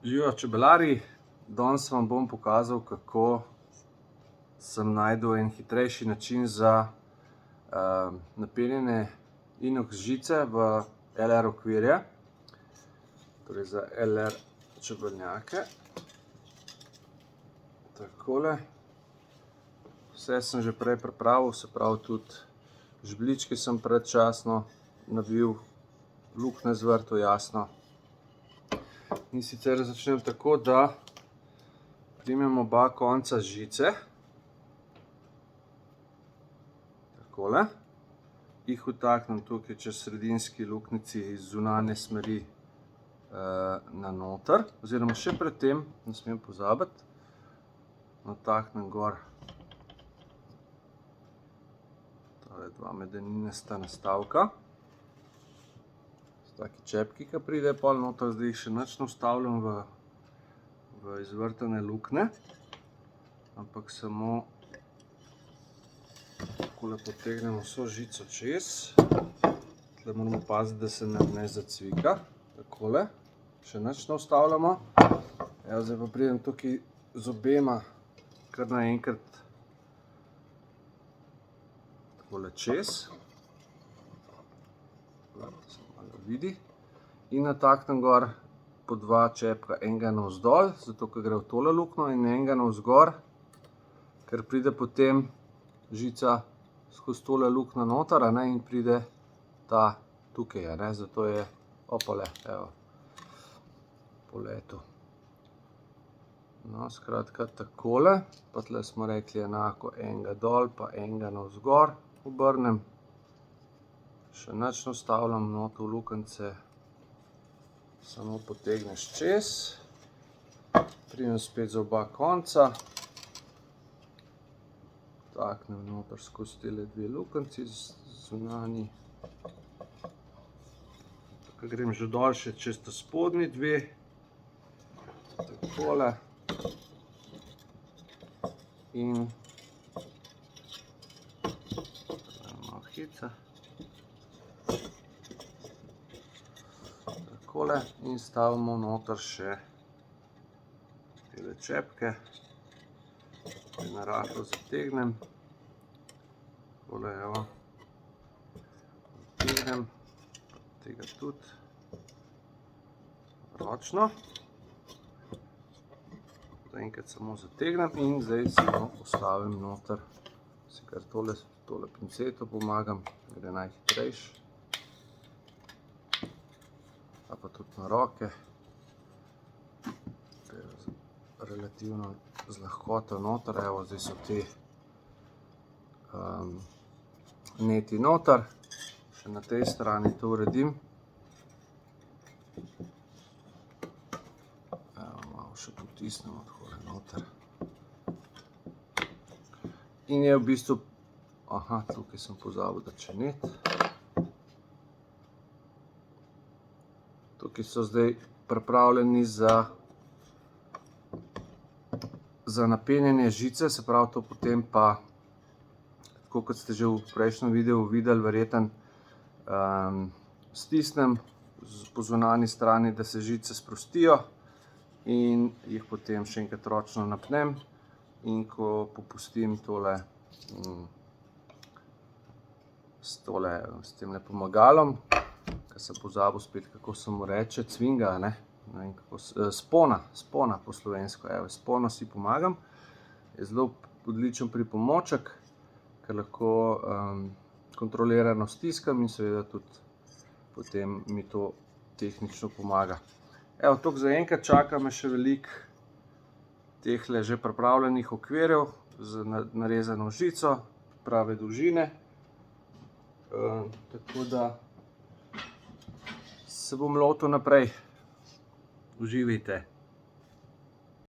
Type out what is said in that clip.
Živijo čebelarji, danes vam bom pokazal, kako sem našel en hitrejši način za napenjanje inox žice v LR okvirje, torej za LR čebelnjake. Takole. Vse sem že prej pripravil, se pravi tudi žbličke sem predčasno navil, luknje zvrtal jasno. In sicer začnem tako, da primem oba konca žice, takole, jih vtaknem tukaj čez sredinski luknjici iz zunanje smeri na noter, oziroma še pred tem, ne smem pozabiti, nataknem gor tale dva medeninasta nastavka. Taki čepki, ki pride pol noter, zdaj jih še nič ne vstavljam v izvrtane luknje, ampak samo takole potegnemo vso žico čez. Tukaj moramo paziti, da se nam ne zacvika, takole, še nič ne vstavljamo. Evo, zdaj pa pridem tukaj z obema kar naenkrat takole čez. Vidi. In nataknem gor po dva čepka, enega navzdol, zato ker gre v tole luknjo, in enega navzgor, ker pride potem žica skozi tole luknjo noter, in pride ta tukaj, zato je, opale, evo, poletel. No, skratka takole, pa tle smo rekli enako, enega dol, pa enega navzgor obrnem. Še nič ne vstavljam noter v luknjice, samo potegneš čez, primem spet za oba konca, vtaknem noter skozi tele dve luknjici zunanji, tukaj grem že dol še čez ta spodnji dve, takole, in malo hica. In stavimo noter še tele čepke, na rahlo zategnem, takole, evo, zategnem, tega tudi ročno, zaenkrat samo zategnem in zdaj samo postavim noter, si kar tole pinceto pomagam, gre najhitrejši. Pa tudi na roke, relativno z lahkoto noter, evo, zdaj so te neti noter, še na tej strani to uredim. Evo, malo še potisnemo takole noter. In je v bistvu, tukaj sem pozabil, da če net. Tukaj so zdaj pripravljeni za napenjanje žice, se pravi to potem pa, tako kot ste že v prejšnjem videu videli, verjetno stisnem po zunanji strani, da se žice sprostijo in jih potem še enkrat ročno napnem, in ko popustim tole s temle pomagalom, ker sem pozabil spet, kako se mu reče, cvinga, spona po slovensko, evo, spono si pomagam, je zelo odličen pripomoček, ker lahko kontrolirano stiskam in seveda tudi potem mi to tehnično pomaga. Evo, toliko zaenkrat, čaka me še veliko tehle že pripravljenih okvirjev z narezano žico, prave dolžine, tako da se bom lotil naprej. Uživajte.